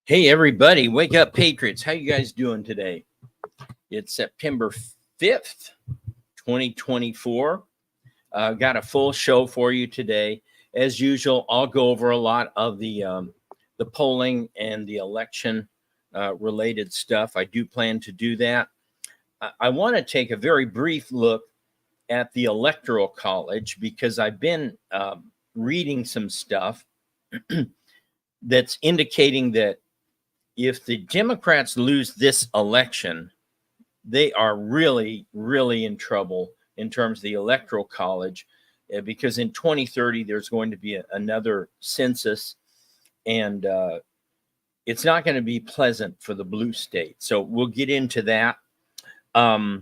Hey everybody, wake up Patriots. How you guys doing today? It's September 5th, 2024. Got a full show for you today. As usual, I'll go over a lot of the polling and the election related stuff. I do plan to do that. I want to take a very brief look at the Electoral College because I've been reading some stuff that's indicating that if the Democrats lose this election, they are really, really in trouble in terms of the Electoral College, because in 2030, there's going to be another census, and it's not going to be pleasant for the blue state. So we'll get into that. I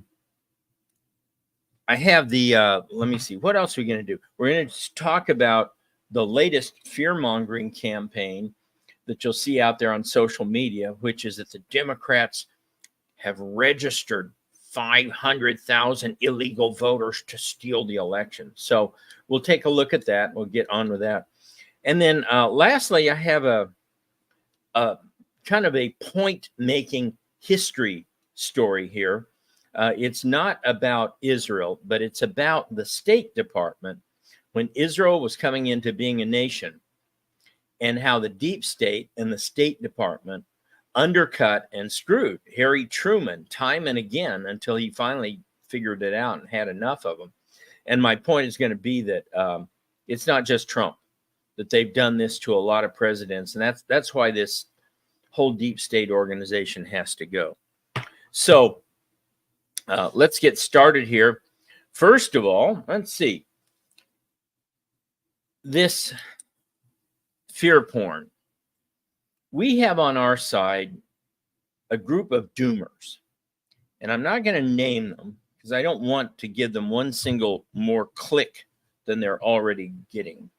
have let me see, what else are we going to do? We're going to talk about the latest fear-mongering campaign that you'll see out there on social media, which is that the Democrats have registered 500,000 illegal voters to steal the election. So we'll take a look at that. We'll get on with that. And then lastly, I have a kind of a point-making history story here. It's not about Israel, but it's about the State Department when Israel was coming into being a nation, and how the deep state and the State Department undercut and screwed Harry Truman time and again until he finally figured it out and had enough of them. And my point is going to be that it's not just Trump, that they've done this to a lot of presidents, and that's why this whole deep state organization has to go. So let's get started here. First of all, let's see. This fear porn. We have on our side a group of doomers, and I'm not going to name them because I don't want to give them one single more click than they're already getting.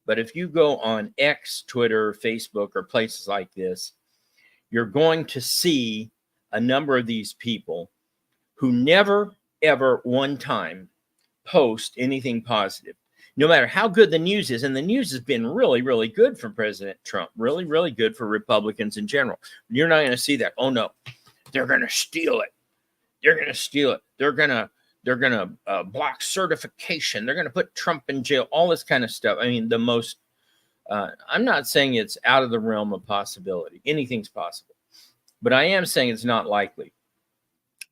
But if you go on X, Twitter, Facebook, or places like this, you're going to see a number of these people who never, ever one time post anything positive. No matter how good the news is, and the news has been really, really good for President Trump, really, really good for Republicans in general. You're not going to see that. Oh no, they're going to steal it. They're going to steal it. They're going to block certification. They're going to put Trump in jail. All this kind of stuff. I mean, I'm not saying it's out of the realm of possibility. Anything's possible, but I am saying it's not likely.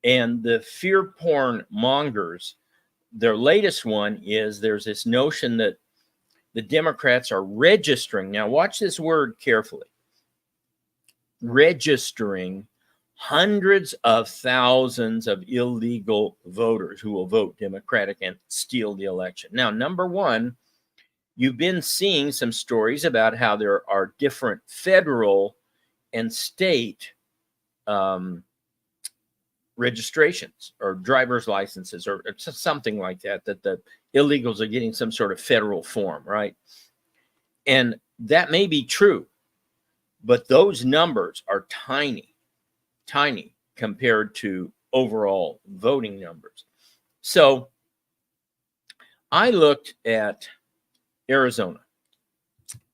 And the fear porn mongers, their latest one is there's this notion that the Democrats are registering. Now, watch this word carefully. Registering hundreds of thousands of illegal voters who will vote Democratic and steal the election. Now, number one, you've been seeing some stories about how there are different federal and state registrations or driver's licenses or something like that, that the illegals are getting some sort of federal form, right? And that may be true, but those numbers are tiny compared to overall voting numbers. So I looked at Arizona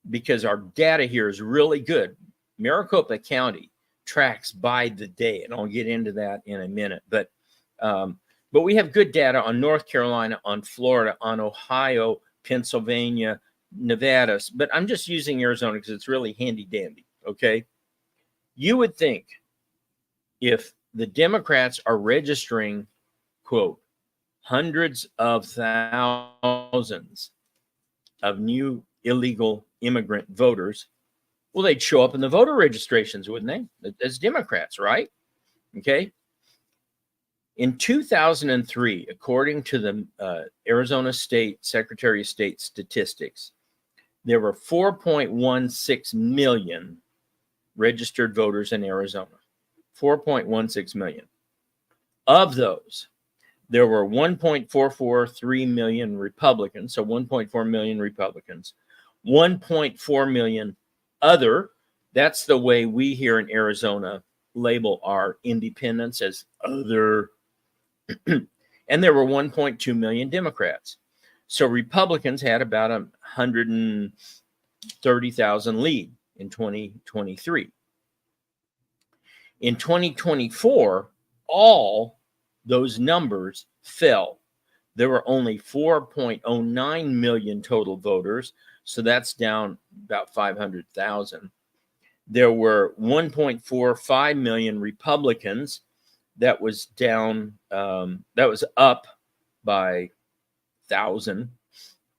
because our data here is really good. Maricopa County tracks by the day, and I'll get into that in a minute. But we have good data on North Carolina, on Florida, on Ohio, Pennsylvania, Nevada. But I'm just using Arizona because it's really handy dandy. Okay, you would think if the Democrats are registering, quote, hundreds of thousands of new illegal immigrant voters, well, they'd show up in the voter registrations, wouldn't they? As Democrats, right? Okay. In 2003, according to the Arizona State Secretary of State statistics, there were 4.16 million registered voters in Arizona. 4.16 million. Of those, there were 1.443 million Republicans, so 1.4 million Republicans, 1.4 million other. That's the way we here in Arizona label our independents, as other. And there were 1.2 million Democrats. So Republicans had about 130,000 lead in 2023. In 2024, all those numbers fell. There were only 4.09 million total voters, so that's down about 500,000. There were 1.45 million Republicans. That was down, that was up by 1,000.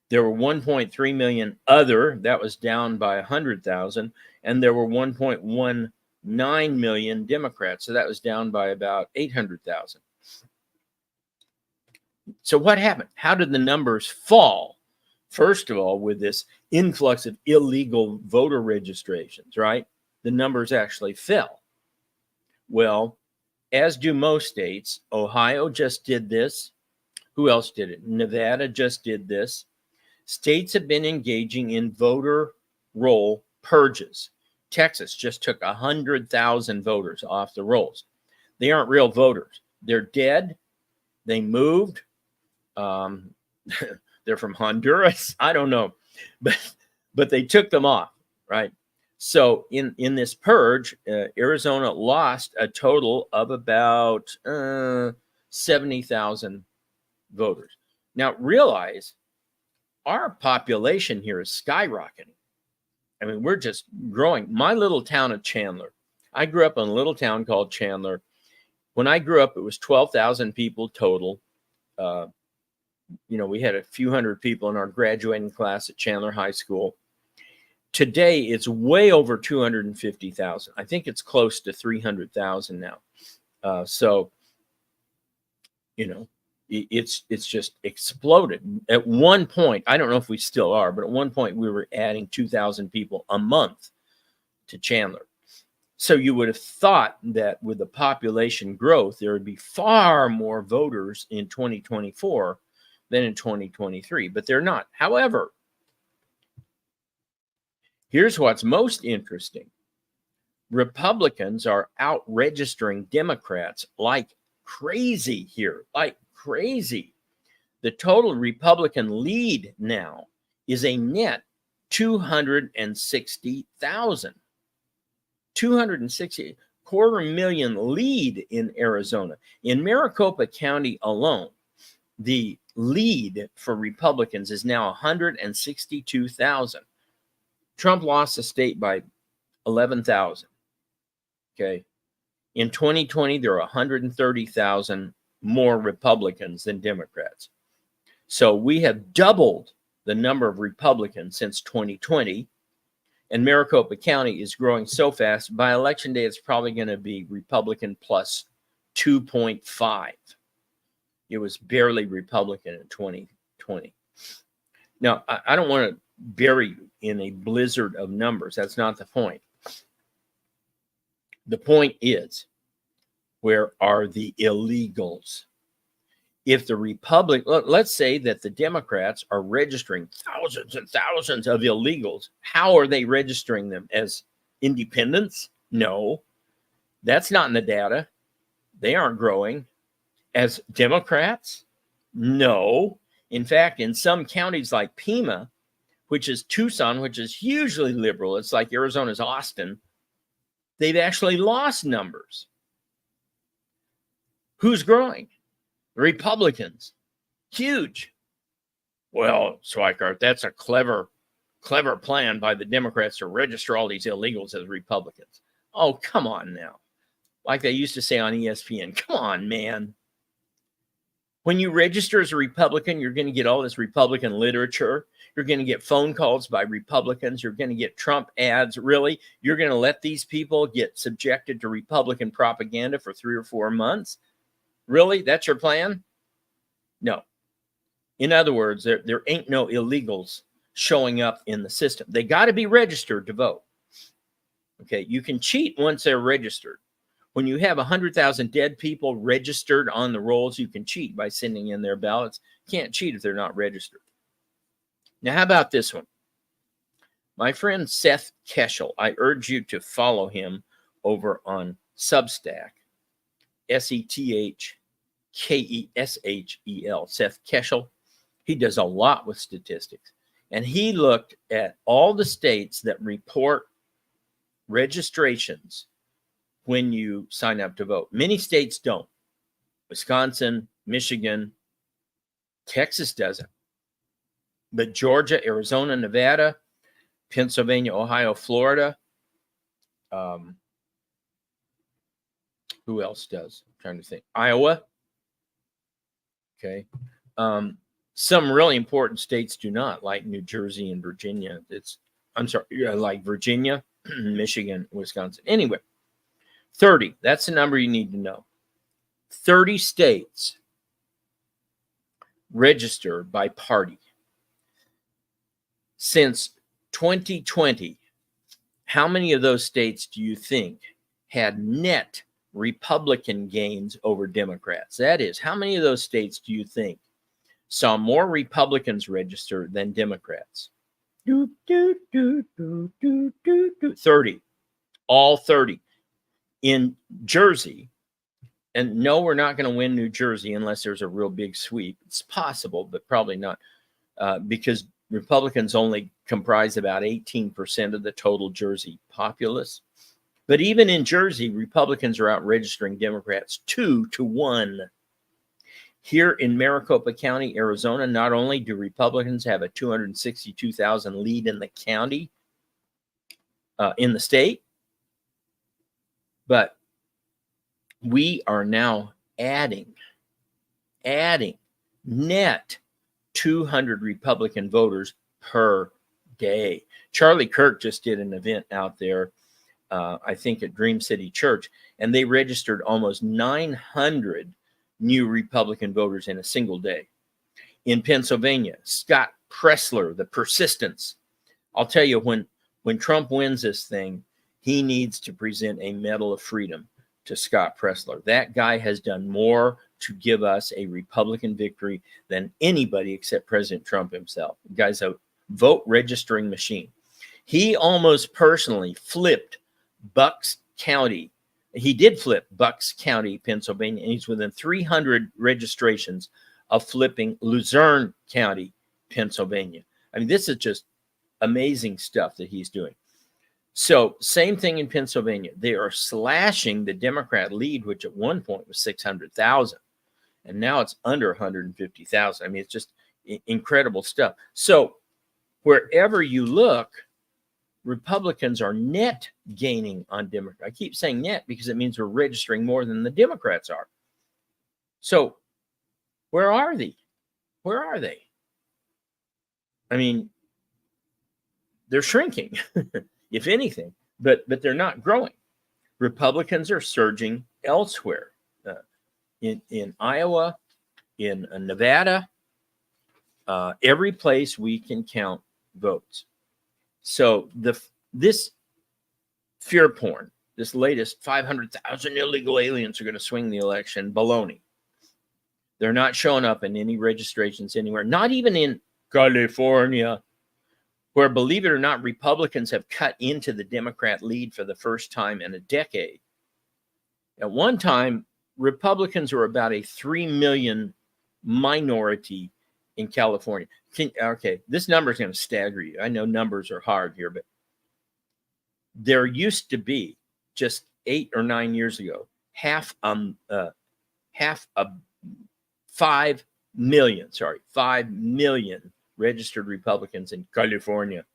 There were 1.3 million other, that was down by 100,000. And there were 1.19 million Democrats, so that was down by about 800,000. So what happened? How did the numbers fall? First of all, with this influx of illegal voter registrations, right? The numbers actually fell. Well, as do most states, Ohio just did this. Who else did it? Nevada just did this. States have been engaging in voter roll purges. Texas just took 100,000 voters off the rolls. They aren't real voters. They're dead. They moved. They're from Honduras. I don't know, but they took them off, right? So in this purge, Arizona lost a total of about 70,000 voters. Now realize our population here is skyrocketing. I mean, we're just growing. My little town of Chandler, I grew up in a little town called Chandler. When I grew up, it was 12,000 people total. We had a few hundred people in our graduating class at Chandler High School. Today, it's way over 250,000. I think it's close to 300,000 now. It's just exploded. At one point, I don't know if we still are, but at one point we were adding 2,000 people a month to Chandler. So you would have thought that with the population growth, there would be far more voters in 2024 than in 2023, but they're not. However, here's what's most interesting. Republicans are out registering Democrats like crazy here, like crazy. The total Republican lead now is a net 260,000. 260, 250,000 lead in Arizona. In Maricopa County alone, the lead for Republicans is now 162,000. Trump lost the state by 11,000. Okay. In 2020, there are 130,000 more Republicans than Democrats. So we have doubled the number of Republicans since 2020. And Maricopa County is growing so fast. By election day, it's probably going to be Republican plus 2.5. It was barely Republican in 2020. Now, I don't want to bury you in a blizzard of numbers. That's not the point. The point is, where are the illegals? If the let's say that the Democrats are registering thousands and thousands of illegals, how are they registering them? As independents? No, that's not in the data. They aren't growing. As Democrats? No. In fact, in some counties like Pima, which is Tucson, which is hugely liberal, it's like Arizona's Austin, they've actually lost numbers. Who's growing? Republicans. Huge. Well, Swikart, that's a clever plan by the Democrats to register all these illegals as Republicans. Oh, come on now. Like they used to say on ESPN, come on, man. When you register as a Republican, you're going to get all this Republican literature. You're going to get phone calls by Republicans. You're going to get Trump ads. Really? You're going to let these people get subjected to Republican propaganda for 3 or 4 months? Really? That's your plan? No. In other words, there ain't no illegals showing up in the system. They got to be registered to vote. Okay, you can cheat once they're registered. When you have 100,000 dead people registered on the rolls, you can cheat by sending in their ballots. Can't cheat if they're not registered. Now, how about this one? My friend Seth Keshel, I urge you to follow him over on Substack, SETHKESHEL, Seth Keshel. He does a lot with statistics. And he looked at all the states that report registrations when you sign up to vote. Many states don't. Wisconsin, Michigan, Texas doesn't. But Georgia, Arizona, Nevada, Pennsylvania, Ohio, Florida. Who else does? I'm trying to think. Iowa. Okay. Some really important states do not, like New Jersey and Virginia. Like Virginia, Michigan, Wisconsin. Anyway, 30. That's the number you need to know. 30 states register by party. Since 2020, how many of those states do you think had net Republican gains over Democrats? That is, how many of those states do you think saw more Republicans register than Democrats? 30. All 30. In Jersey, and no, we're not going to win New Jersey unless there's a real big sweep. It's possible, but probably not, because Republicans only comprise about 18% of the total Jersey populace. But even in Jersey, Republicans are out registering Democrats 2-1. Here in Maricopa County, Arizona, not only do Republicans have a 262,000 lead in the county, in the state, but we are now adding net 200 Republican voters per day. Charlie Kirk just did an event out there, I think at Dream City Church, and they registered almost 900 new Republican voters in a single day. In Pennsylvania, Scott Pressler, the persistence. I'll tell you, when Trump wins this thing, he needs to present a Medal of Freedom to Scott Pressler. That guy has done more to give us a Republican victory than anybody except President Trump himself. The guy's a vote registering machine. He almost personally flipped Bucks County. He did flip Bucks County, Pennsylvania, and he's within 300 registrations of flipping Luzerne County, Pennsylvania. I mean, this is just amazing stuff that he's doing. So same thing in Pennsylvania. They are slashing the Democrat lead, which at one point was 600,000. And now it's under 150,000. I mean, it's just incredible stuff. So wherever you look, Republicans are net gaining on Democrats. I keep saying net because it means we're registering more than the Democrats are. So where are they? Where are they? I mean, they're shrinking, if anything, but they're not growing. Republicans are surging elsewhere, in Iowa, in Nevada, every place we can count votes. So this fear porn, this latest 500,000 illegal aliens are going to swing the election, baloney. They're not showing up in any registrations anywhere, not even in California, where, believe it or not, Republicans have cut into the Democrat lead for the first time in a decade. At one time, Republicans were about a 3 million minority in California. Okay, this number is going to stagger you. I know numbers are hard here, but there used to be, just 8 or 9 years ago, half a 5 million registered Republicans in California.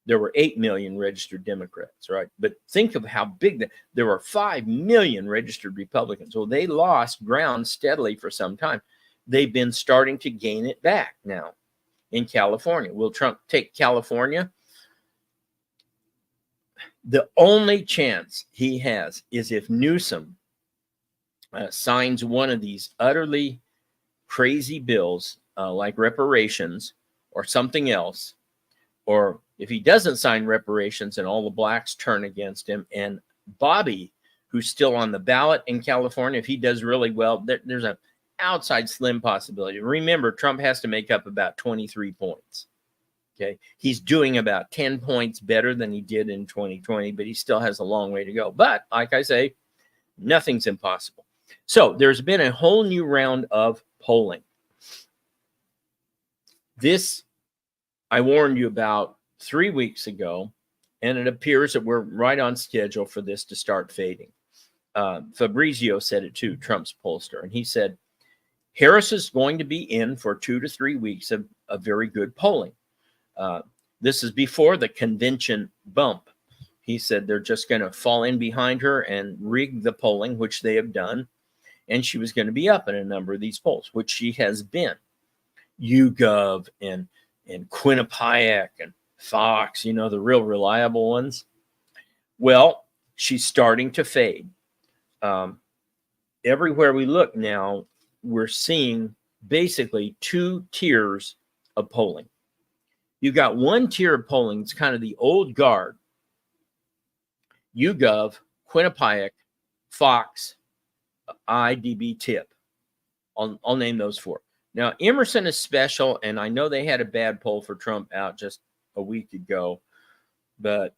There were 8 million registered Democrats, right? But think of how big there were 5 million registered Republicans. Well, they lost ground steadily for some time. They've been starting to gain it back now in California. Will Trump take California? The only chance he has is if Newsom signs one of these utterly crazy bills like reparations or something else, or if he doesn't sign reparations and all the blacks turn against him, and Bobby, who's still on the ballot in California, if he does really well, there's an outside slim possibility. Remember, Trump has to make up about 23 points. Okay, he's doing about 10 points better than he did in 2020, but he still has a long way to go. But like I say, nothing's impossible. So there's been a whole new round of polling. This I warned you about 3 weeks ago, And it appears that we're right on schedule for this to start fading. Fabrizio said it too, Trump's pollster. And he said, Harris is going to be in for 2 to 3 weeks of very good polling. This is before the convention bump. He said they're just going to fall in behind her and rig the polling, which they have done. And she was going to be up in a number of these polls, which she has been. YouGov and Quinnipiac and Fox, you know, the real reliable ones. Well, she's starting to fade. Everywhere we look now, we're seeing basically 2 tiers of polling. You got one tier of polling, it's kind of the old guard. YouGov, Quinnipiac, Fox, IDB Tip. I'll name those 4. Now, Emerson is special, and I know they had a bad poll for Trump out just a week ago, but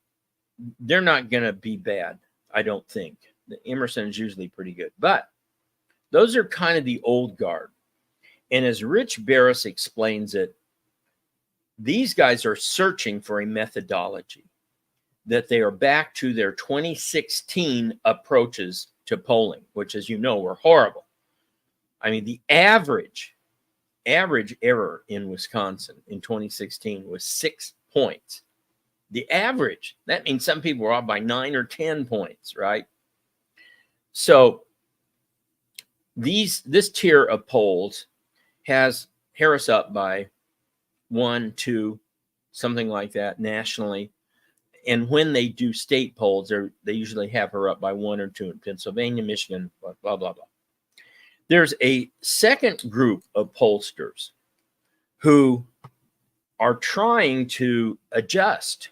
they're not going to be bad, I don't think. The Emerson is usually pretty good. But those are kind of the old guard. And as Rich Barris explains it, these guys are searching for a methodology, that they are back to their 2016 approaches to polling, which, as you know, were horrible. I mean, the average error in Wisconsin in 2016 was 6 points. The average, that means some people were off by 9 or 10 points, right? So this tier of polls has Harris up by 1, 2, something like that nationally. And when they do state polls, they usually have her up by 1 or 2 in Pennsylvania, Michigan, blah, blah, blah, blah. There's a second group of pollsters who are trying to adjust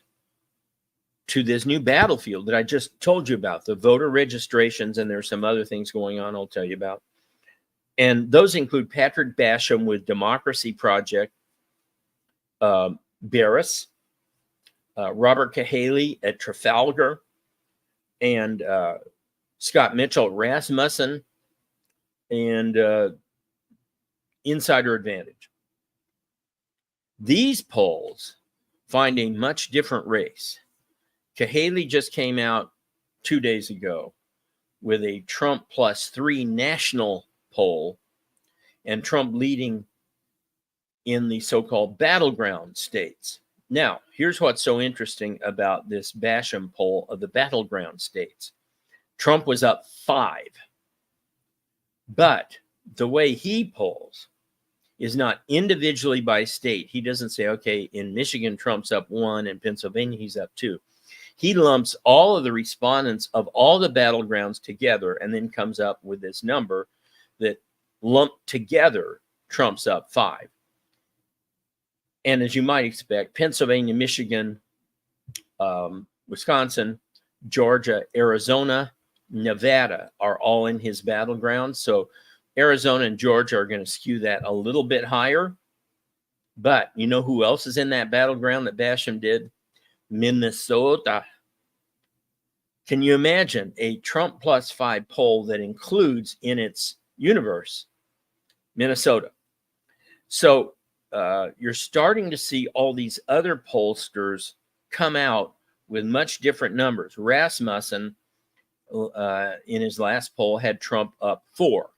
to this new battlefield that I just told you about, the voter registrations, and there's some other things going on I'll tell you about. And those include Patrick Basham with Democracy Project, Barris, Robert Cahaly at Trafalgar, and Scott Mitchell, Rasmussen, and Insider Advantage. These polls find a much different race. Cahaly just came out 2 days ago with a Trump +3 national poll, and Trump leading in the so-called battleground states. Now, here's what's so interesting about this Basham poll of the battleground states. Trump was up 5. But the way he polls is not individually by state. He doesn't say, okay, in Michigan, Trump's up 1, in Pennsylvania, he's up 2. He lumps all of the respondents of all the battlegrounds together and then comes up with this number that lumped together, Trump's up 5. And as you might expect, Pennsylvania, Michigan, Wisconsin, Georgia, Arizona, Nevada are all in his battleground. So Arizona and Georgia are going to skew that a little bit higher. But you know who else is in that battleground that Basham did? Minnesota. Can you imagine a Trump +5 poll that includes in its universe Minnesota? So you're starting to see all these other pollsters come out with much different numbers. Rasmussen, in his last poll, had Trump up 4.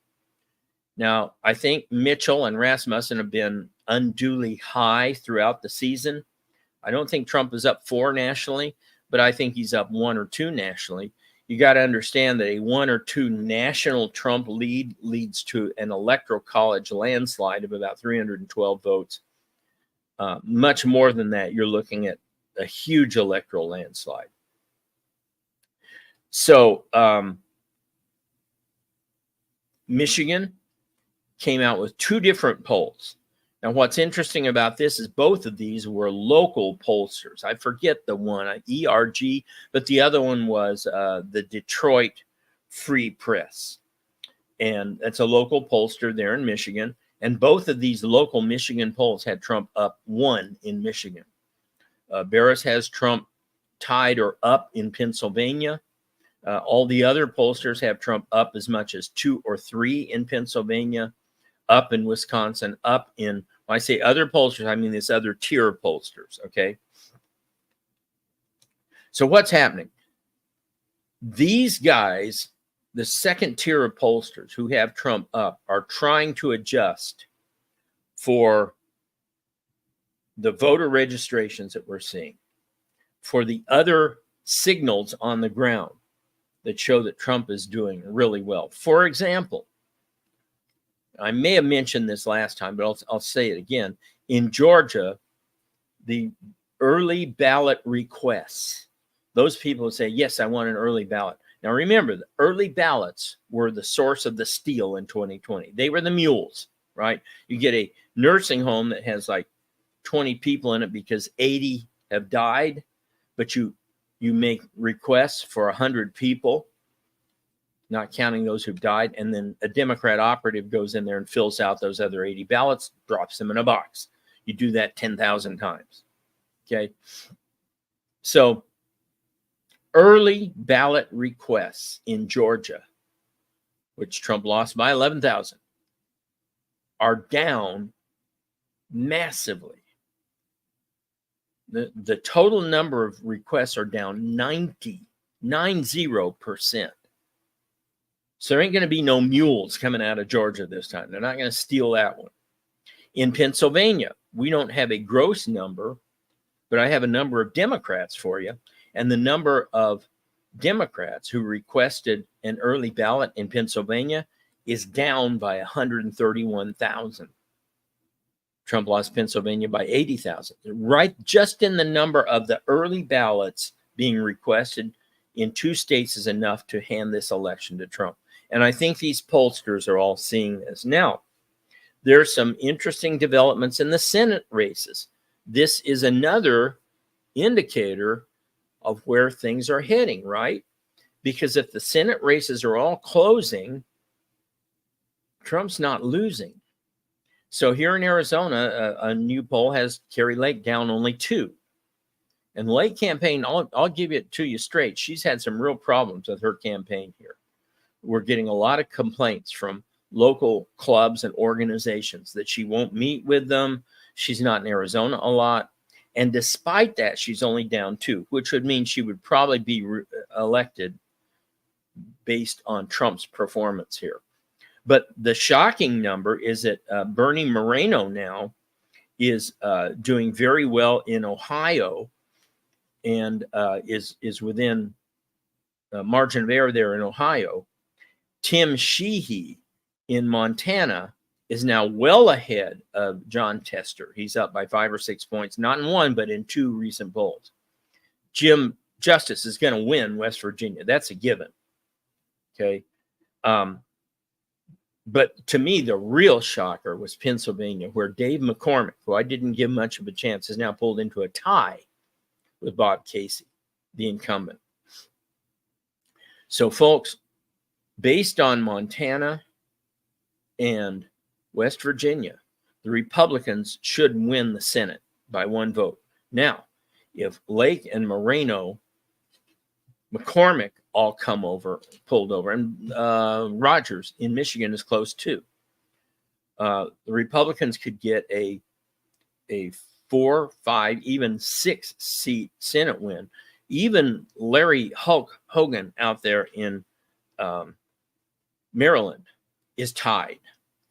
Now, I think Mitchell and Rasmussen have been unduly high throughout the season. I don't think Trump is up 4 nationally, but I think he's up 1 or 2 nationally. You got to understand that a 1 or 2 national Trump lead leads to an electoral college landslide of about 312 votes. Much more than that, you're looking at a huge electoral landslide. So Michigan came out with 2 different polls. Now, what's interesting about this is both of these were local pollsters. I forget the one, ERG, but the other one was the Detroit Free Press. And that's a local pollster there in Michigan. And both of these local Michigan polls had Trump up 1 in Michigan. Barris has Trump tied or up in Pennsylvania. All the other pollsters have Trump up as much as 2 or 3 in Pennsylvania, up in Wisconsin, up in, when I say other pollsters, I mean this other tier of pollsters, okay? So what's happening? These guys, the second tier of pollsters who have Trump up, are trying to adjust for the voter registrations that we're seeing, for the other signals on the ground that show that Trump is doing really well. For example, I may have mentioned this last time, but I'll say it again. In Georgia, the early ballot requests, those people who say, yes, I want an early ballot. Now, remember, the early ballots were the source of the steal in 2020. They were the mules, right? You get a nursing home that has like 20 people in it because 80 have died, but you make requests for 100 people, not counting those who've died, and then a Democrat operative goes in there and fills out those other 80 ballots, drops them in a box. You do that 10,000 times, okay? So early ballot requests in Georgia, which Trump lost by 11,000, are down massively. The total number of requests are down 90%. So there ain't going to be no mules coming out of Georgia this time. They're not going to steal that one. In Pennsylvania, we don't have a gross number, but I have a number of Democrats for you. And the number of Democrats who requested an early ballot in Pennsylvania is down by 131,000. Trump lost Pennsylvania by 80,000. Right just in the number of the early ballots being requested in 2 states is enough to hand this election to Trump. And I think these pollsters are all seeing this. Now, there's some interesting developments in the Senate races. This is another indicator of where things are heading, right? Because if the Senate races are all closing, Trump's not losing. So here in Arizona, a new poll has Kari Lake down only 2. And the Lake campaign, I'll give it to you straight. She's had some real problems with her campaign here. We're getting a lot of complaints from local clubs and organizations that she won't meet with them. She's not in Arizona a lot. And despite that, she's only down 2, which would mean she would probably be elected based on Trump's performance here. But the shocking number is that Bernie Moreno now is doing very well in Ohio and is within margin of error there in Ohio. Tim Sheehy in Montana is now well ahead of John Tester. He's up by 5 or 6 points, not in one, but in 2 recent polls. Jim Justice is going to win West Virginia. That's a given. Okay. But to me, the real shocker was Pennsylvania, where Dave McCormick, who I didn't give much of a chance, is now pulled into a tie with Bob Casey, the incumbent. So, folks, based on Montana and West Virginia, the Republicans should win the Senate by 1 vote. Now, if Lake and Moreno, McCormick all pulled over, and Rogers in Michigan is close too, the Republicans could get a 4, 5, even 6 seat Senate win. Even Larry Hulk Hogan out there in Maryland is tied,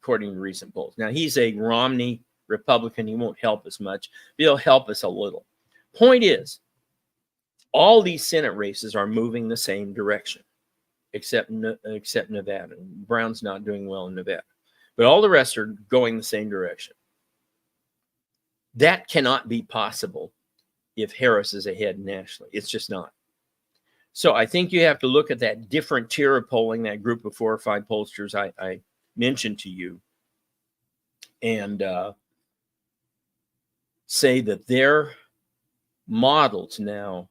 according to recent polls. Now, he's a Romney Republican. He won't help us much, but he'll help us a little. Point is, all these Senate races are moving the same direction, except Nevada. Brown's not doing well in Nevada. But all the rest are going the same direction. That cannot be possible if Harris is ahead nationally. It's just not. So I think you have to look at that different tier of polling, that group of 4 or 5 pollsters I mentioned to you, and say that their models now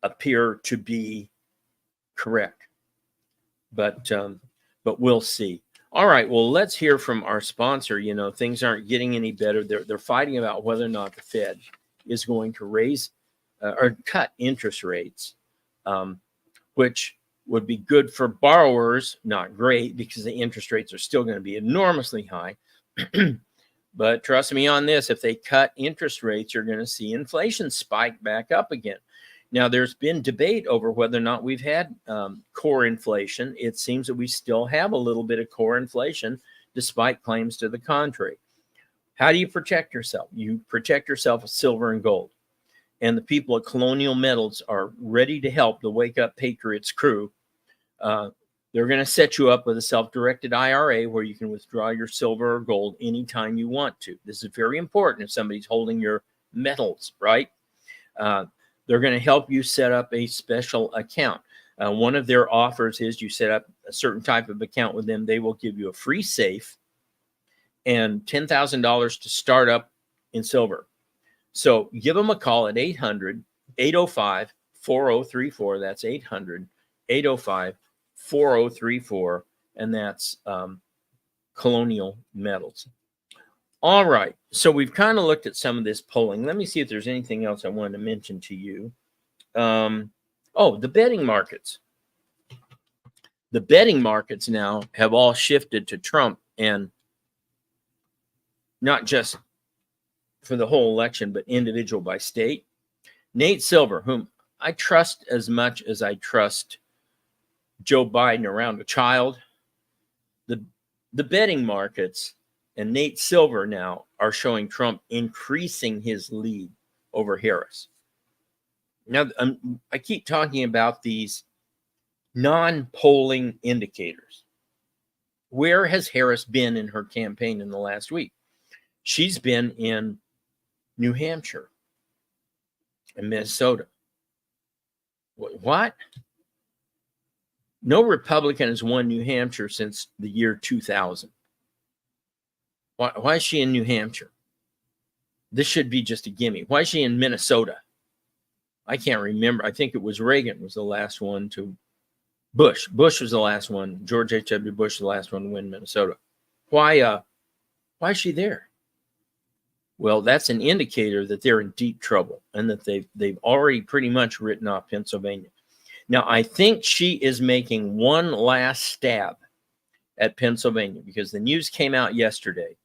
appear to be correct. But we'll see. All right, well, let's hear from our sponsor. You know, things aren't getting any better. They're fighting about whether or not the Fed is going to raise or cut interest rates, which would be good for borrowers, not great, because the interest rates are still going to be enormously high. But trust me on this, if they cut interest rates, you're going to see inflation spike back up again. Now, there's been debate over whether or not we've had core inflation. It seems that we still have a little bit of core inflation, despite claims to the contrary. How do you protect yourself? You protect yourself with silver and gold. And the people at Colonial Metals are ready to help the Wake Up Patriots crew. They're going to set you up with a self-directed IRA where you can withdraw your silver or gold anytime you want to. This is very important if somebody's holding your metals, right? They're going to help you set up a special account. One of their offers is you set up a certain type of account with them. They will give you a free safe and $10,000 to start up in silver. So give them a call at 800-805-4034. That's 800-805-4034. And that's Colonial Metals. All right. So we've kind of looked at some of this polling. Let me see if there's anything else I wanted to mention to you. The betting markets. The betting markets now have all shifted to Trump, and not just for the whole election, but individual by state. Nate Silver, whom I trust as much as I trust Joe Biden around a child, the betting markets and Nate Silver now are showing Trump increasing his lead over Harris. Now, I keep talking about these non-polling indicators. Where has Harris been in her campaign in the last week? She's been in New Hampshire and Minnesota. What? No Republican has won New Hampshire since the year 2000. Why is she in New Hampshire? This should be just a gimme. Why is she in Minnesota? I can't remember. I think it was Reagan was the last one to Bush. Bush was the last one. George H.W. Bush was the last one to win Minnesota. Why is she there? Well, that's an indicator that they're in deep trouble and that they've already pretty much written off Pennsylvania. Now, I think she is making one last stab at Pennsylvania because the news came out yesterday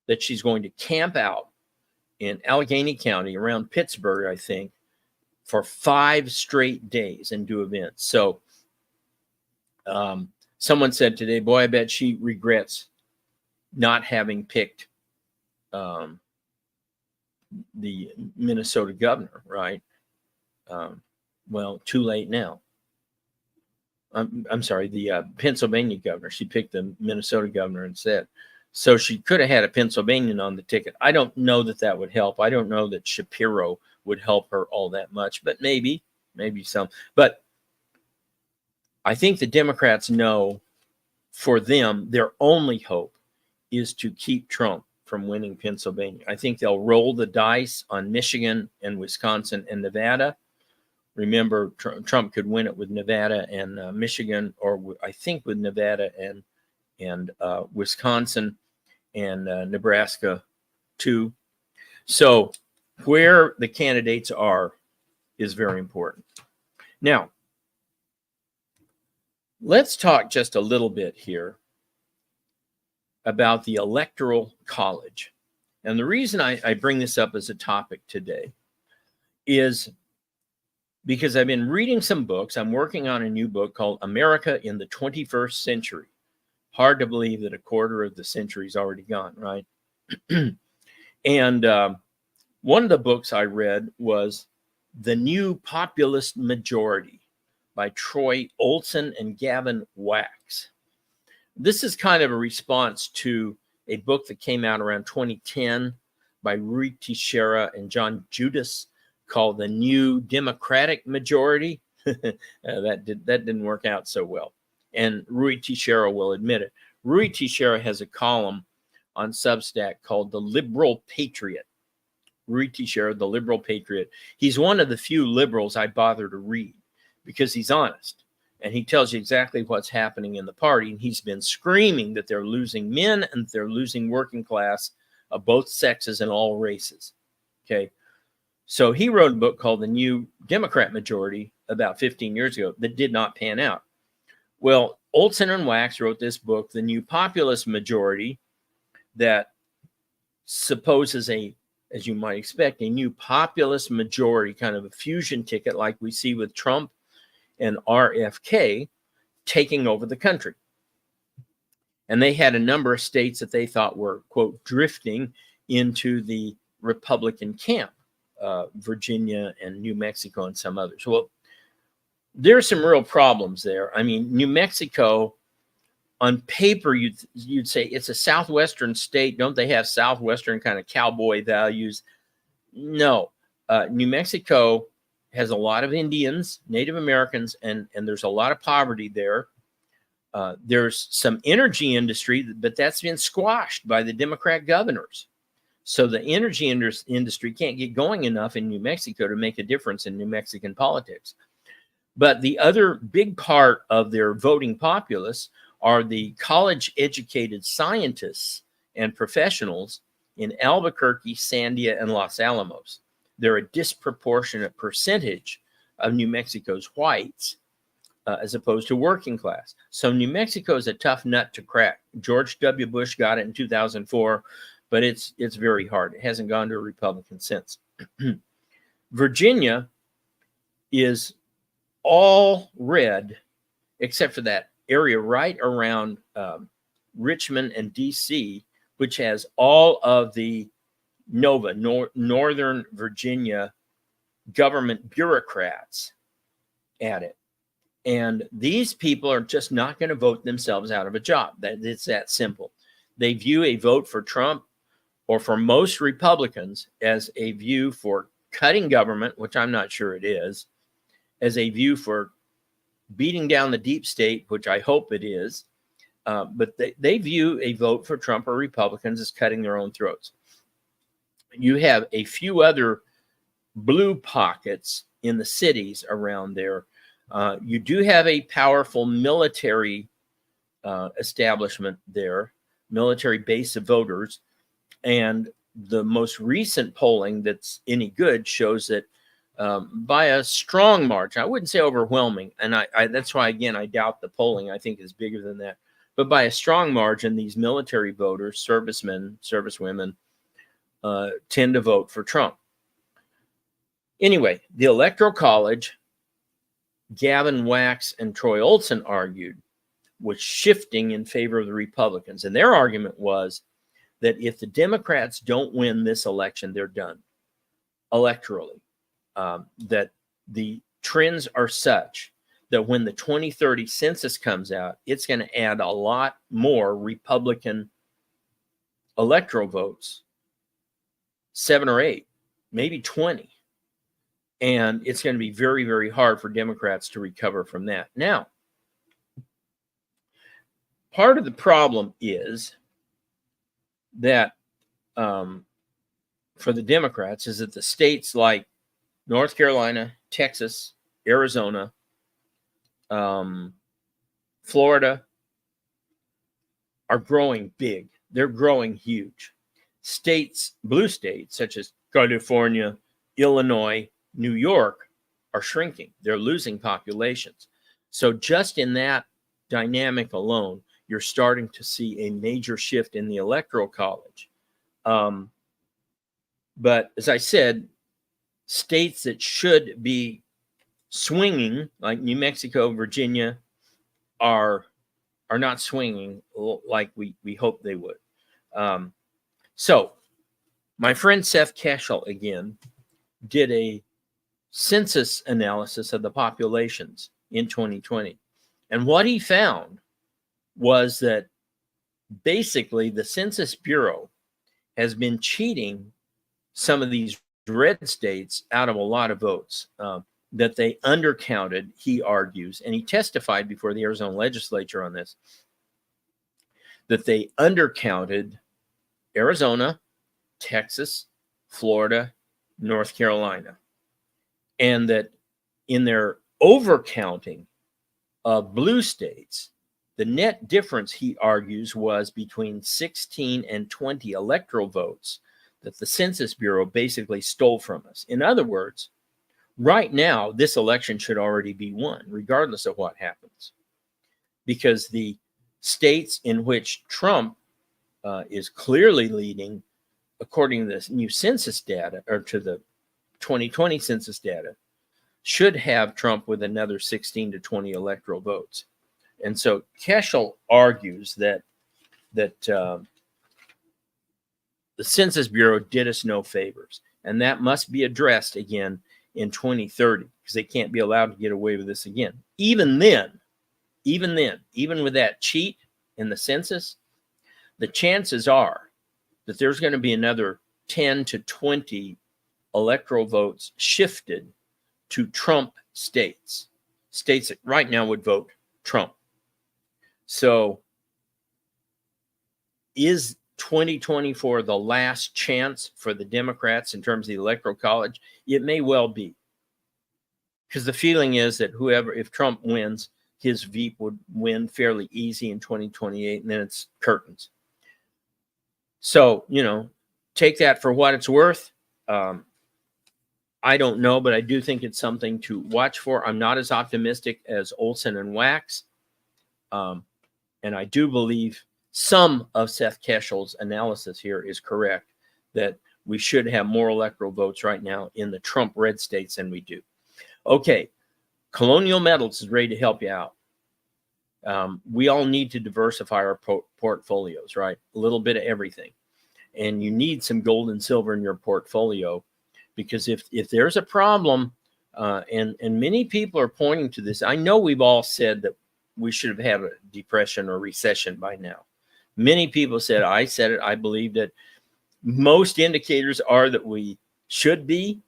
that she's going to camp out in Allegheny County around Pittsburgh, I think, for 5 straight days and do events. So someone said today, boy, I bet she regrets not having picked the Minnesota governor, right? Well, too late now. I'm sorry, the Pennsylvania governor. She picked the Minnesota governor instead. So she could have had a Pennsylvanian on the ticket. I don't know that would help. I don't know that Shapiro would help her all that much, but maybe some. But I think the Democrats know for them, their only hope is to keep Trump from winning Pennsylvania. I think they'll roll the dice on Michigan and Wisconsin and Nevada. Remember, Trump could win it with Nevada and Michigan, or I think with Nevada and Wisconsin and Nebraska too. So where the candidates are is very important. Now, let's talk just a little bit here about the Electoral College. And the reason I bring this up as a topic today is because I've been reading some books. I'm working on a new book called America in the 21st Century. Hard to believe that a quarter of the century is already gone, right? And one of the books I read was The New Populist Majority by Troy Olson and Gavin Wax. This is kind of a response to a book that came out around 2010 by Rui Teixeira and John Judas called The New Democratic Majority. That didn't work out so well. And Rui Teixeira will admit it. Rui Teixeira has a column on Substack called The Liberal Patriot. Rui Teixeira, The Liberal Patriot. He's one of the few liberals I bother to read because he's honest. And he tells you exactly what's happening in the party. And he's been screaming that they're losing men and they're losing working class of both sexes and all races. Okay. So he wrote a book called The New Democrat Majority about 15 years ago that did not pan out. Well, Olson and Wax wrote this book, The New Populist Majority, that supposes a as you might expect, a new populist majority, kind of a fusion ticket like we see with Trump and RFK, taking over the country. And they had a number of states that they thought were, quote, drifting into the Republican camp, Virginia and New Mexico and some others. Well, there's some real problems there. I mean, New Mexico, on paper, you'd say it's a southwestern state. Don't they have southwestern kind of cowboy values? No. New Mexico has a lot of Indians, Native Americans, and there's a lot of poverty there. There's some energy industry, but that's been squashed by the Democrat governors. So the energy industry can't get going enough in New Mexico to make a difference in New Mexican politics. But the other big part of their voting populace are the college-educated scientists and professionals in Albuquerque, Sandia, and Los Alamos. They're a disproportionate percentage of New Mexico's whites, as opposed to working class. So New Mexico is a tough nut to crack. George W. Bush got it in 2004, but it's very hard. It hasn't gone to a Republican since. Virginia is all red, except for that area right around Richmond and D.C., which has all of the Northern Virginia government bureaucrats at it. And these people are just not going to vote themselves out of a job. It's that simple. They view a vote for Trump, or for most Republicans, as a view for cutting government, which I'm not sure it is, as a view for beating down the deep state, which I hope it is. But they view a vote for Trump or Republicans as cutting their own throats. You have a few other blue pockets in the cities around there. You do have a powerful military establishment there, military base of voters. And the most recent polling that's any good shows that by a strong margin, I wouldn't say overwhelming, and I that's why, again, I doubt the polling, I think, is bigger than that. But by a strong margin, these military voters, servicemen, servicewomen, tend to vote for Trump. Anyway, the Electoral College, Gavin Wax and Troy Olson argued, was shifting in favor of the Republicans. And their argument was that if the Democrats don't win this election, they're done electorally. That the trends are such that when the 2030 census comes out, it's going to add a lot more Republican electoral votes, 7 or 8, maybe 20. And it's going to be very, very hard for Democrats to recover from that. Now, part of the problem is that for the Democrats is that the states like North Carolina, Texas, Arizona, Florida are growing big. They're growing huge. States, blue states such as California, Illinois, New York are shrinking. They're losing populations. So just in that dynamic alone, you're starting to see a major shift in the Electoral College. But as I said, states that should be swinging, like New Mexico, Virginia, are not swinging like we hope they would. So my friend Seth Keshel, again, did a census analysis of the populations in 2020. And what he found was that basically the Census Bureau has been cheating some of these red states out of a lot of votes, that they undercounted, he argues, and he testified before the Arizona legislature on this, that they undercounted Arizona, Texas, Florida, North Carolina, and that in their overcounting of blue states, the net difference, he argues, was between 16 and 20 electoral votes that the Census Bureau basically stole from us. In other words, right now, this election should already be won, regardless of what happens, because the states in which Trump is clearly leading according to this new census data, or to the 2020 census data, should have Trump with another 16 to 20 electoral votes. And so Keschel argues that the Census Bureau did us no favors, and that must be addressed again in 2030, because they can't be allowed to get away with this again. Even with that cheat in the census, the chances are that there's going to be another 10 to 20 electoral votes shifted to Trump states that right now would vote Trump. So is 2024 the last chance for the Democrats in terms of the Electoral College? It may well be, because the feeling is that if Trump wins, his Veep would win fairly easy in 2028, and then it's curtains. So, take that for what it's worth. I don't know, but I do think it's something to watch for. I'm not as optimistic as Olson and Wax. And I do believe some of Seth Keschel's analysis here is correct, that we should have more electoral votes right now in the Trump red states than we do. Okay, Colonial Metals is ready to help you out. We all need to diversify our portfolios, right? A little bit of everything. And you need some gold and silver in your portfolio, because if there's a problem, and many people are pointing to this, I know we've all said that we should have had a depression or recession by now. Many people said, I said it, I believe that most indicators are that we should be,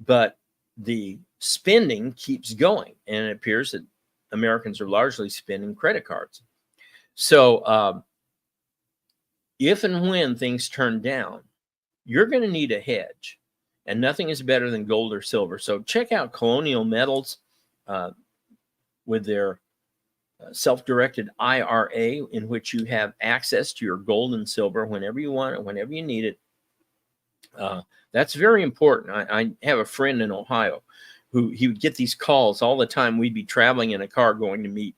but the spending keeps going, and it appears that Americans are largely spending credit cards. So if and when things turn down, you're going to need a hedge, and nothing is better than gold or silver. So check out Colonial Metals with their self-directed IRA, in which you have access to your gold and silver whenever you want it, whenever you need it. That's very important. I have a friend in Ohio who he would get these calls all the time. We'd be traveling in a car going to meet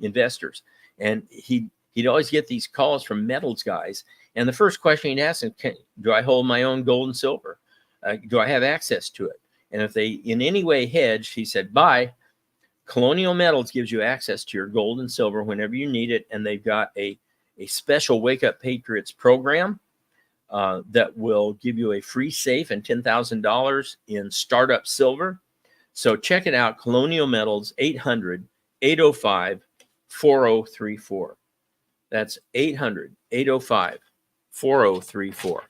investors, and he'd always get these calls from metals guys. And the first question he'd ask him, do I hold my own gold and silver? Do I have access to it? And if they in any way hedged, he said, bye. Colonial Metals gives you access to your gold and silver whenever you need it. And they've got a special Wake Up Patriots program that will give you a free safe and $10,000 in startup silver. So check it out, Colonial Metals, 800-805-4034. That's 800-805-4034.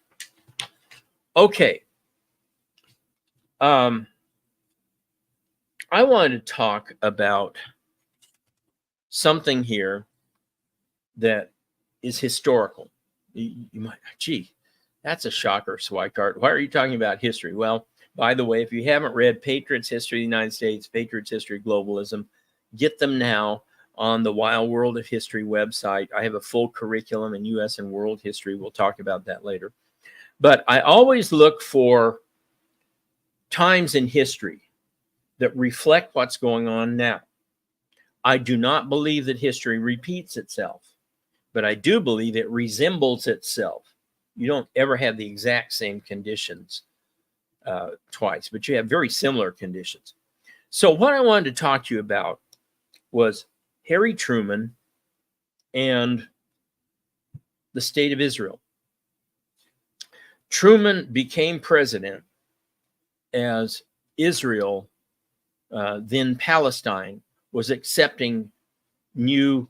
Okay. I wanted to talk about something here that is historical. You might, gee, that's a shocker, Swikart. Why are you talking about history? Well, by the way, if you haven't read Patriots History of the United States, Patriots History of Globalism, get them now on the Wild World of History website. I have a full curriculum in U.S. and world history. We'll talk about that later. But I always look for times in history that reflect what's going on now. I do not believe that history repeats itself, but I do believe it resembles itself. You don't ever have the exact same conditions twice, but you have very similar conditions. So what I wanted to talk to you about was Harry Truman and the state of Israel. Truman became president as Israel, then Palestine, was accepting new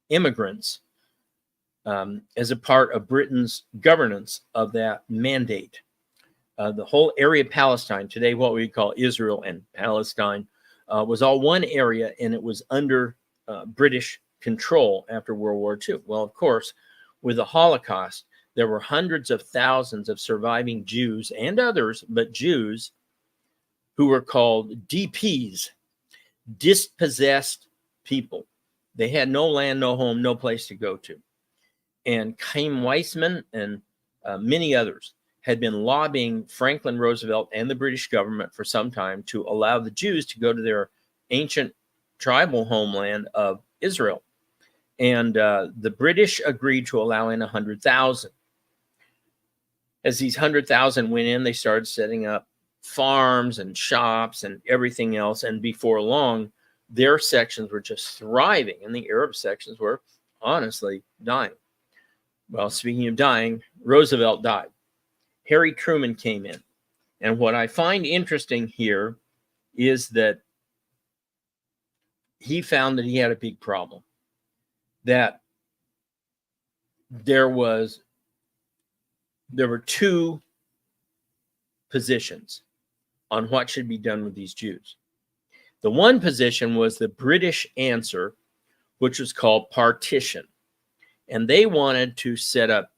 immigrants as a part of Britain's governance of that mandate. The whole area of Palestine, today what we call Israel and Palestine, was all one area, and it was under British control after World War II. Well, of course, with the Holocaust, there were hundreds of thousands of surviving Jews and others, but Jews, who were called DPs, dispossessed people. They had no land, no home, no place to go to. And Chaim Weizmann and many others had been lobbying Franklin Roosevelt and the British government for some time to allow the Jews to go to their ancient tribal homeland of Israel. And the British agreed to allow in 100,000. As these 100,000 went in, they started setting up farms and shops and everything else. And before long, their sections were just thriving, and the Arab sections were honestly dying. Well, speaking of dying, Roosevelt died. Harry Truman came in. And what I find interesting here is that he found that he had a big problem, that there were two positions on what should be done with these Jews. The one position was the British answer, which was called partition. And they wanted to set up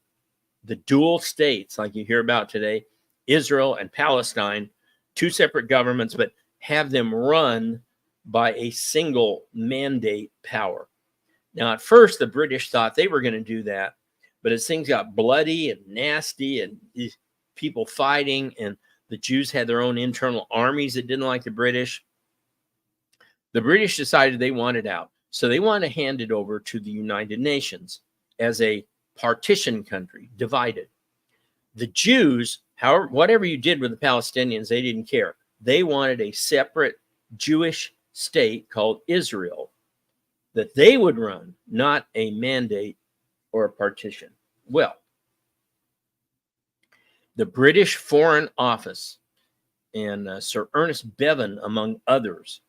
the dual states, like you hear about today, Israel and Palestine, two separate governments, but have them run by a single mandate power. Now, at first, the British thought they were going to do that, but as things got bloody and nasty and these people fighting, and the Jews had their own internal armies that didn't like the British decided they wanted out. So they wanted to hand it over to the United Nations as a partition country, divided. The Jews, however, whatever you did with the Palestinians, they didn't care. They wanted a separate Jewish state called Israel that they would run, not a mandate or a partition. Well, the British Foreign Office and Sir Ernest Bevin, among others,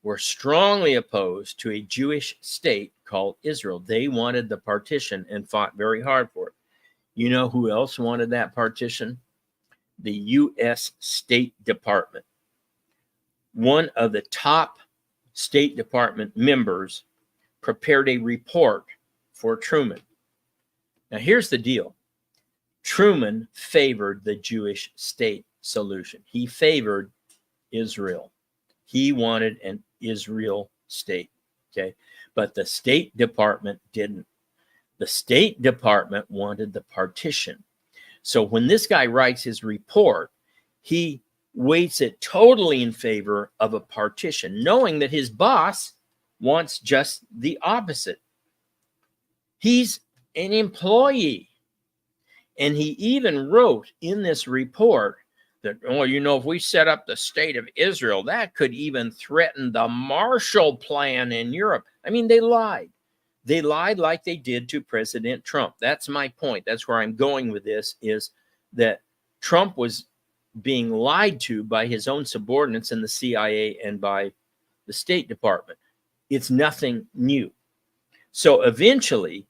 were strongly opposed to a Jewish state called Israel. They wanted the partition and fought very hard for it. You know who else wanted that partition? The U.S. State Department. One of the top State Department members prepared a report for Truman. Now, here's the deal. Truman favored the Jewish state solution. He favored Israel. He wanted an Israel state, okay? But the State Department didn't. The State Department wanted the partition. So when this guy writes his report, he weights it totally in favor of a partition, knowing that his boss wants just the opposite. He's an employee. And he even wrote in this report that, oh, you know, if we set up the state of Israel, that could even threaten the Marshall Plan in Europe. I mean, they lied. They lied like they did to President Trump. That's my point. That's where I'm going with this, is that Trump was being lied to by his own subordinates in the CIA and by the State Department. It's nothing new. So eventually,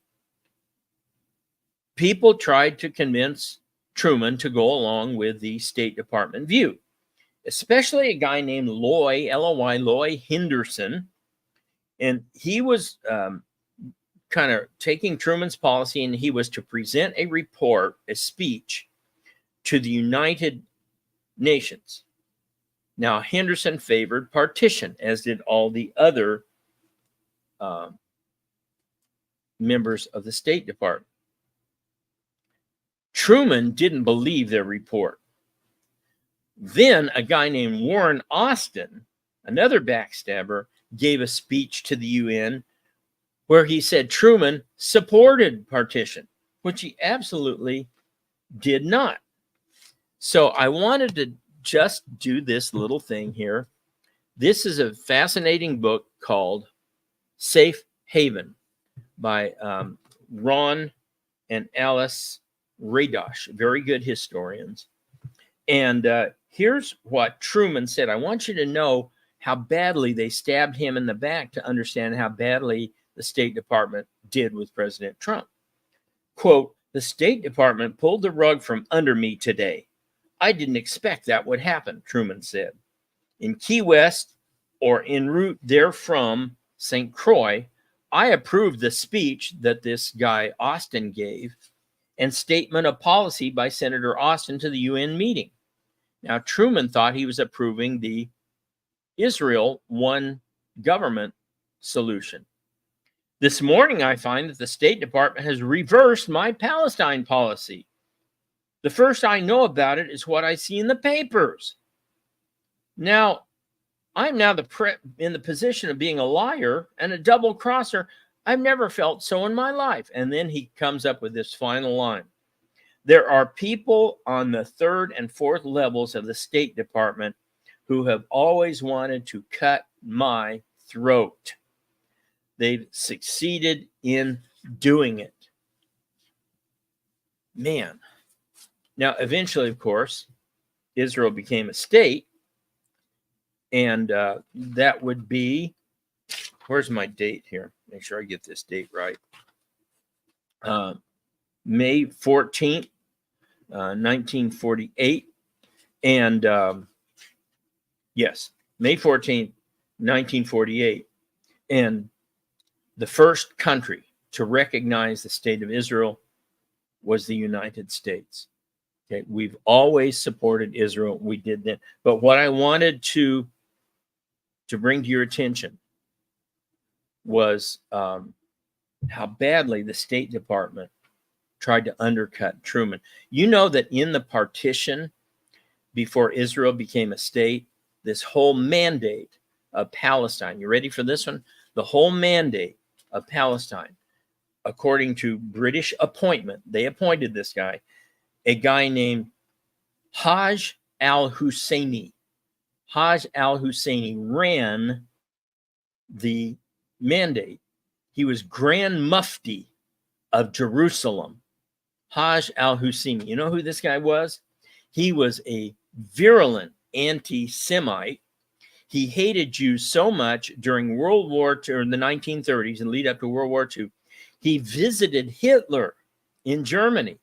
people tried to convince Truman to go along with the State Department view, especially a guy named Loy, L-O-Y, Loy Henderson. And he was kind of taking Truman's policy, and he was to present a report, a speech, to the United Nations. Now, Henderson favored partition, as did all the other members of the State Department. Truman didn't believe their report. Then a guy named Warren Austin, another backstabber, gave a speech to the UN where he said Truman supported partition, which he absolutely did not. So I wanted to just do this little thing here. This is a fascinating book called Safe Haven by Ron and Alice Radosh, very good historians. And here's what Truman said. I want you to know how badly they stabbed him in the back to understand how badly the State Department did with President Trump. Quote, "The State Department pulled the rug from under me today. I didn't expect that would happen," Truman said. "In Key West, or en route therefrom, St. Croix, I approved the speech that this guy Austin gave and statement of policy by Senator Austin to the UN meeting." Now, Truman thought he was approving the Israel one government solution. "This morning, I find that the State Department has reversed my Palestine policy. The first I know about it is what I see in the papers. Now, I'm now in the position of being a liar and a double crosser. I've never felt so in my life." And then he comes up with this final line. There are people on the third and fourth levels of the State Department who have always wanted to cut my throat. They've succeeded in doing it. Man. Now, eventually, of course, Israel became a state, and that would be, where's my date here? Make sure I get this date right. May 14th, 1948. And yes, May 14th, 1948. And the first country to recognize the state of Israel was the United States. Okay, we've always supported Israel. We did that. But what I wanted to bring to your attention was how badly the State Department tried to undercut Truman. You know that in the partition before Israel became a state, this whole mandate of Palestine, you ready for this one? The whole mandate of Palestine, according to British appointment, they appointed this guy, a guy named Haj al-Husseini. Haj al-Husseini ran the mandate. He was Grand Mufti of Jerusalem. Haj al-Husseini. You know who this guy was? He was a virulent anti-Semite. He hated Jews so much during World War II, in the 1930s and lead up to World War II. He visited Hitler in Germany.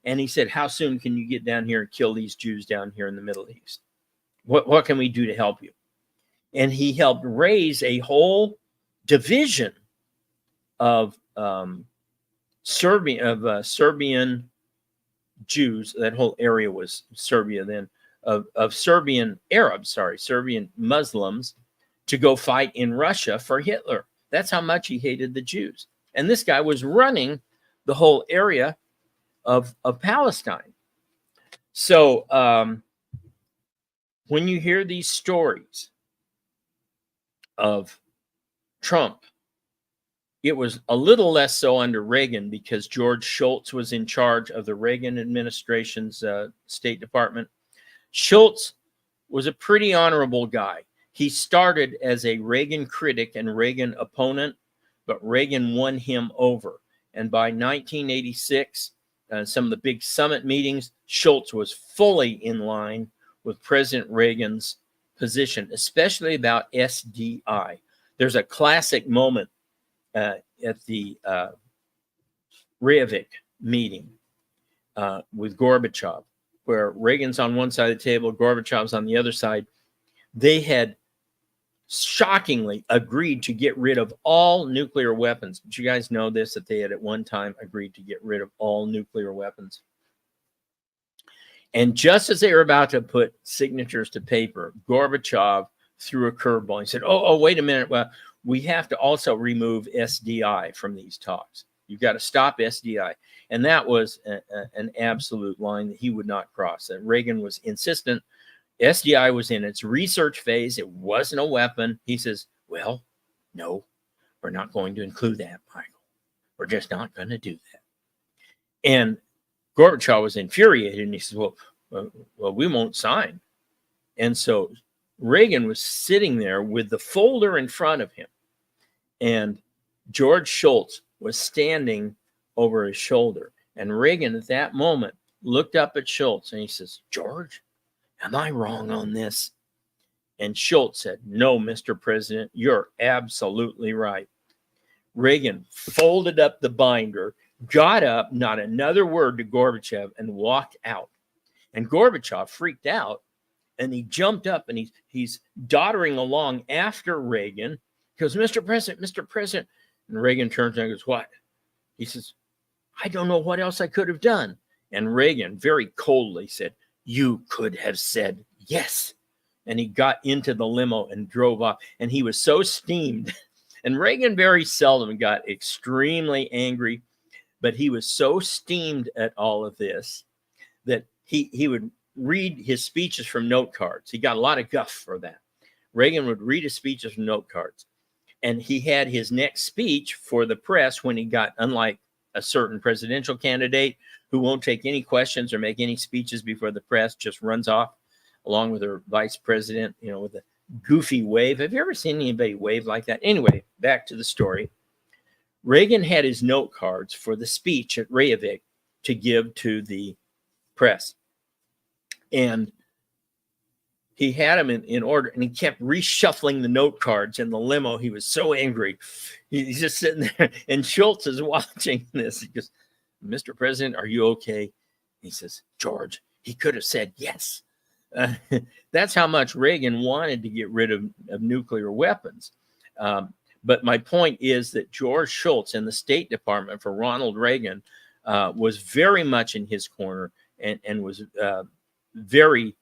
And he said, how soon can you get down here and kill these Jews down here in the Middle East? What can we do to help you? And he helped raise a whole division of Serbian Jews. That whole area was Serbia then, of Serbian Arabs, Serbian Muslims, to go fight in Russia for Hitler. That's how much he hated the Jews. And this guy was running the whole area of Palestine. So when you hear these stories of Trump, it was a little less so under Reagan because George Shultz was in charge of the Reagan administration's State Department. Shultz was a pretty honorable guy. He started as a Reagan critic and Reagan opponent, but Reagan won him over. And by 1986, some of the big summit meetings, Shultz was fully in line with President Reagan's position, especially about SDI. There's a classic moment at the Reykjavik meeting with Gorbachev, where Reagan's on one side of the table, Gorbachev's on the other side. They had shockingly agreed to get rid of all nuclear weapons. Did you guys know this, that they had at one time agreed to get rid of all nuclear weapons? And just as they were about to put signatures to paper, Gorbachev threw a curveball. He said, oh, wait a minute. Well, we have to also remove SDI from these talks. You've got to stop SDI. And that was an absolute line that he would not cross. That Reagan was insistent. SDI was in its research phase. It wasn't a weapon. He says, well, no, we're not going to include that, Michael. We're just not going to do that. And Gorbachev was infuriated, and he says, well, we won't sign. And so Reagan was sitting there with the folder in front of him, and George Shultz was standing over his shoulder. And Reagan at that moment looked up at Shultz, and he says, George, am I wrong on this? And Shultz said, no, Mr. President, you're absolutely right. Reagan folded up the binder, got up, not another word to Gorbachev, and walked out. And Gorbachev freaked out, and he jumped up, and he's doddering along after Reagan. He goes, Mr. President. And Reagan turns and goes, what? He says, I don't know what else I could have done. And Reagan very coldly said, you could have said yes. And he got into the limo and drove off. And he was so steamed. And Reagan very seldom got extremely angry, but he was so steamed at all of this that he would read his speeches from note cards. He got a lot of guff for that. Reagan would read his speeches from note cards. And he had his next speech for the press when he got, unlike a certain presidential candidate who won't take any questions or make any speeches before the press, just runs off along with her vice president, with a goofy wave. Have you ever seen anybody wave like that? Anyway, back to the story. Reagan had his note cards for the speech at Reykjavik to give to the press. And he had them in order, and he kept reshuffling the note cards in the limo. He was so angry. He's just sitting there, and Schultz is watching this. He goes, "Mr. President, are you okay?" He says, "George, he could have said yes." That's how much Reagan wanted to get rid of nuclear weapons. But my point is that George Shultz in the State Department for Ronald Reagan was very much in his corner and was very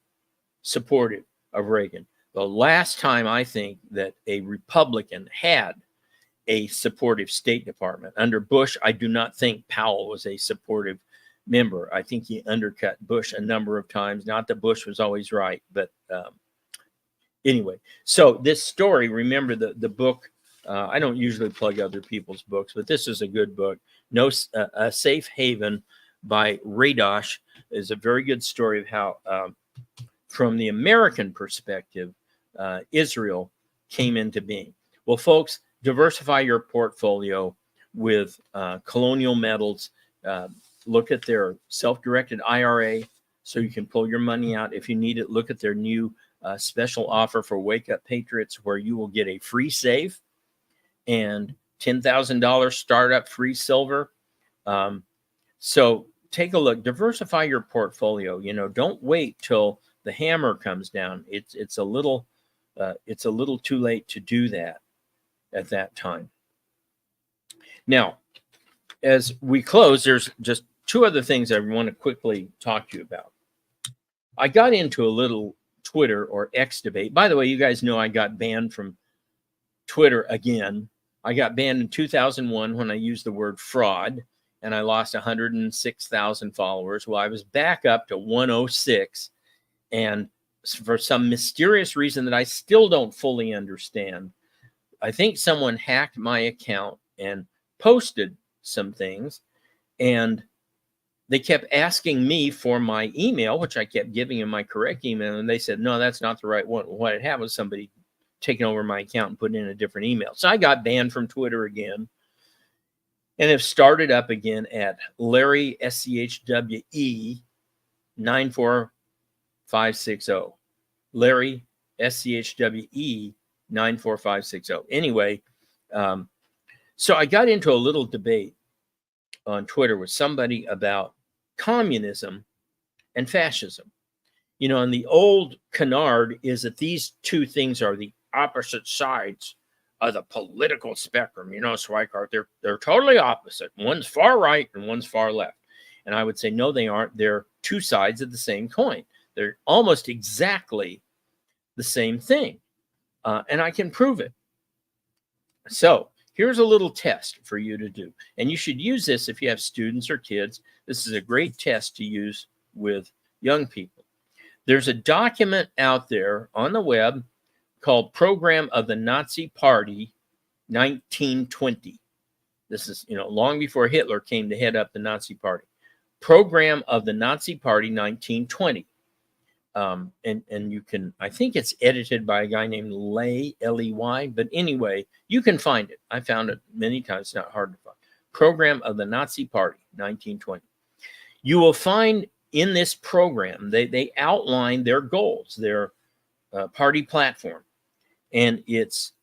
supportive of Reagan. The last time I think that a Republican had a supportive State Department under Bush, I do not think Powell was a supportive member. I think he undercut Bush a number of times. Not that Bush was always right, but anyway. So this story, remember the book. I don't usually plug other people's books, but this is a good book. A Safe Haven by Radosh is a very good story of how, from the American perspective, Israel came into being. Well, folks, diversify your portfolio with Colonial Metals. Look at their self-directed IRA so you can pull your money out if you need it. Look at their new special offer for Wake Up Patriots, where you will get a free save and $10,000 startup free silver. So take a look, diversify your portfolio. Don't wait till the hammer comes down. It's a little too late to do that at that time. Now, as we close, there's just two other things I want to quickly talk to you about. I got into a little Twitter or X debate. By the way, you guys know I got banned from Twitter again. I got banned in 2001 when I used the word fraud, and I lost 106,000 followers. Well, I was back up to 106, and for some mysterious reason that I still don't fully understand, I think someone hacked my account and posted some things, and they kept asking me for my email, which I kept giving them my correct email, and they said, "No, that's not the right one." What had happened was somebody taking over my account and putting in a different email. So I got banned from Twitter again, and have started up again at Larry SCHWE 94560. Larry SCHWE 94560. Anyway, so I got into a little debate on Twitter with somebody about communism and fascism. And the old canard is that these two things are the opposite sides of the political spectrum. Swikart, they're totally opposite. One's far right and one's far left. And I would say, no, they aren't. They're two sides of the same coin. They're almost exactly the same thing. And I can prove it. So here's a little test for you to do. And you should use this if you have students or kids. This is a great test to use with young people. There's a document out there on the web called Program of the Nazi Party 1920. This is, long before Hitler came to head up the Nazi Party. Program of the Nazi Party 1920. And you can, I think it's edited by a guy named Ley, L-E-Y, but anyway, you can find it. I found it many times. It's not hard to find. Program of the Nazi Party, 1920. You will find in this program, they outline their goals, their party platform, and it's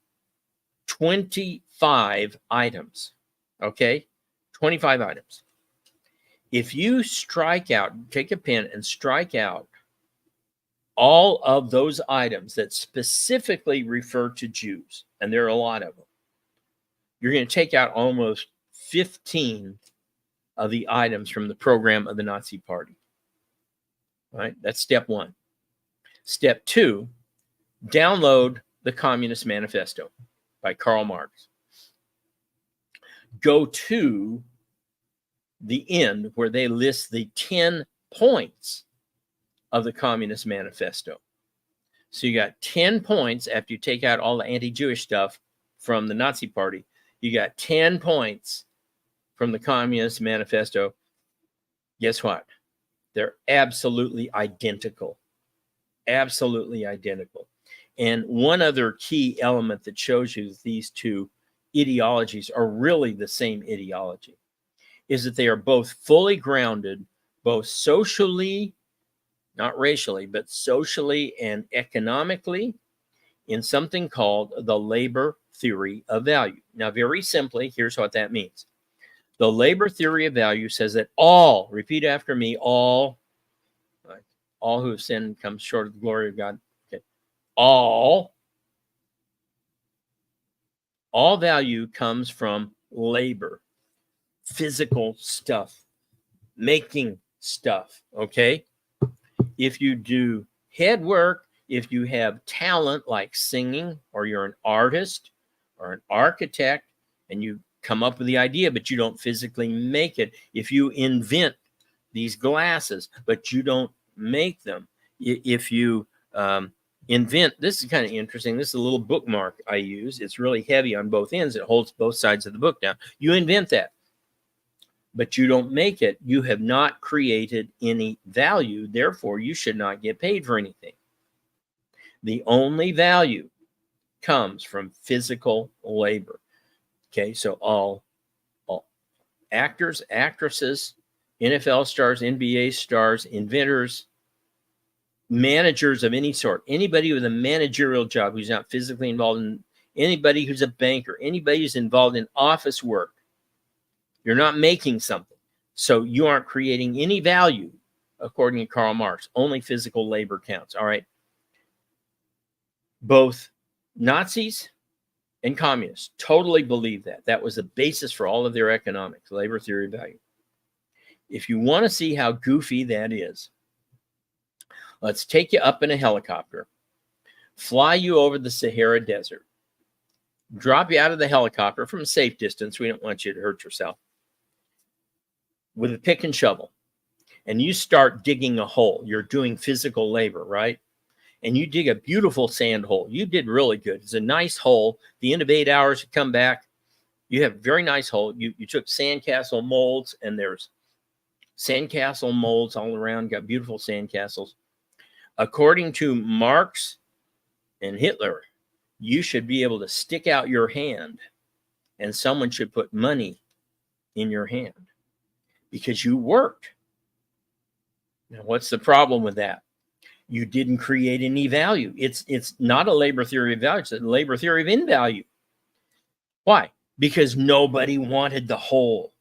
25 items, okay? 25 items. If you strike out, take a pen and strike out all of those items that specifically refer to Jews, and there are a lot of them, you're going to take out almost 15 of the items from the program of the Nazi Party. All right, that's step one. Step two, download the Communist Manifesto by Karl Marx. Go to the end where they list the 10 points of the Communist Manifesto. So you got 10 points after you take out all the anti-Jewish stuff from the Nazi Party. You got 10 points from the Communist Manifesto, guess what? They're absolutely identical. Absolutely identical. And one other key element that shows you that these two ideologies are really the same ideology is that they are both fully grounded, both socially, not racially, but socially and economically, in something called the labor theory of value. Now, very simply, here's what that means. The labor theory of value says that all, repeat after me, all who have sinned come short of the glory of God. Okay. All value comes from labor, physical stuff, making stuff, okay? If you do head work, if you have talent like singing, or you're an artist or an architect, and you come up with the idea, but you don't physically make it. If you invent these glasses, but you don't make them. If you invent, this is kind of interesting. This is a little bookmark I use. It's really heavy on both ends. It holds both sides of the book down. You invent that, but you don't make it. You have not created any value. Therefore, you should not get paid for anything. The only value comes from physical labor. Okay, so all actors, actresses, NFL stars, NBA stars, inventors, managers of any sort, anybody with a managerial job who's not physically involved in, anybody who's a banker, anybody who's involved in office work, you're not making something. So you aren't creating any value, according to Karl Marx. Only physical labor counts. All right. Both Nazis and communists totally believe that. That was the basis for all of their economics, labor theory of value. If you want to see how goofy that is, let's take you up in a helicopter, fly you over the Sahara Desert, drop you out of the helicopter from a safe distance. We don't want you to hurt yourself. With a pick and shovel, and you start digging a hole. You're doing physical labor, right? And you dig a beautiful sand hole. You did really good. It's a nice hole. The end of 8 hours, you come back. You have a very nice hole. You took sandcastle molds, and there's sandcastle molds all around. Got beautiful sandcastles. According to Marx and Hitler, you should be able to stick out your hand, and someone should put money in your hand because you worked. Now, what's the problem with that? You didn't create any value. It's not a labor theory of value. It's a labor theory of invalue. Why? Because nobody wanted the hole.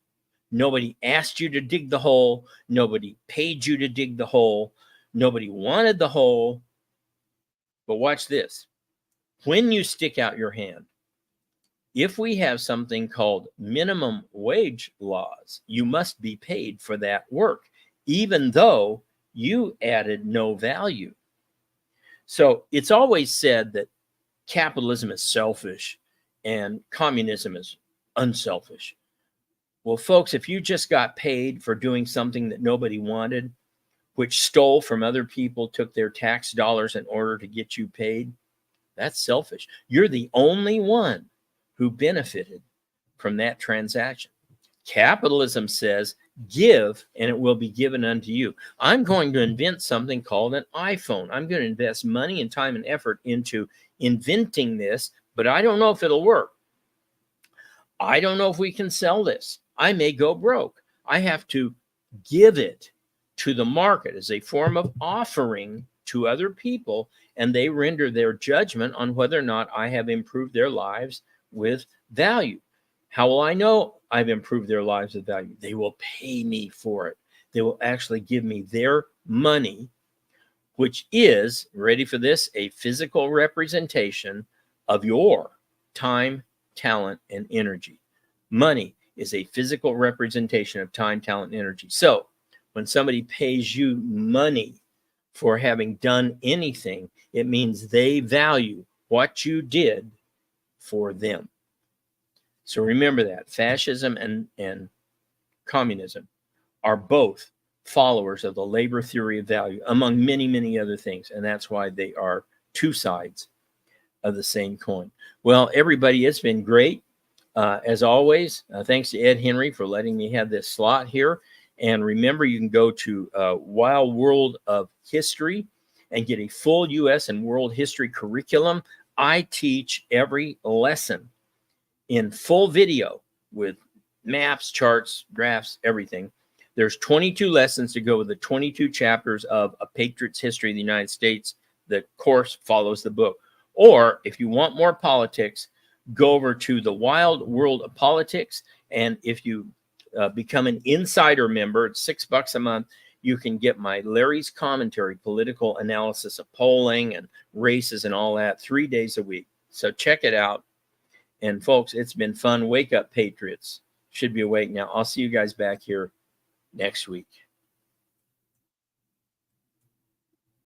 Nobody asked you to dig the hole. Nobody paid you to dig the hole. Nobody wanted the hole. But watch this. When you stick out your hand, if we have something called minimum wage laws, you must be paid for that work, even though you added no value. So it's always said that capitalism is selfish and communism is unselfish. Well, folks, if you just got paid for doing something that nobody wanted, which stole from other people, took their tax dollars in order to get you paid, that's selfish. You're the only one who benefited from that transaction. Capitalism says, give and it will be given unto you. I'm going to invent something called an iPhone. I'm going to invest money and time and effort into inventing this, but I don't know if it'll work. I don't know if we can sell this. I may go broke. I have to give it to the market as a form of offering to other people, and they render their judgment on whether or not I have improved their lives with value. How will I know I've improved their lives with value? They will pay me for it. They will actually give me their money, which is, ready for this, a physical representation of your time, talent, and energy. Money is a physical representation of time, talent, and energy. So when somebody pays you money for having done anything, it means they value what you did for them. So remember that fascism and communism are both followers of the labor theory of value, among many, many other things. And that's why they are two sides of the same coin. Well, everybody, it's been great. As always, thanks to Ed Henry for letting me have this slot here. And remember, you can go to Wild World of History and get a full U.S. and world history curriculum. I teach every lesson in full video with maps, charts, graphs, everything. There's 22 lessons to go with the 22 chapters of A Patriot's History of the United States. The course follows the book. Or if you want more politics, go over to the Wild World of Politics. And if you become an insider member, it's $6 a month. You can get my Larry's Commentary, political analysis of polling and races and all that 3 days a week. So check it out. And folks, it's been fun. Wake up, Patriots. Should be awake now. I'll see you guys back here next week.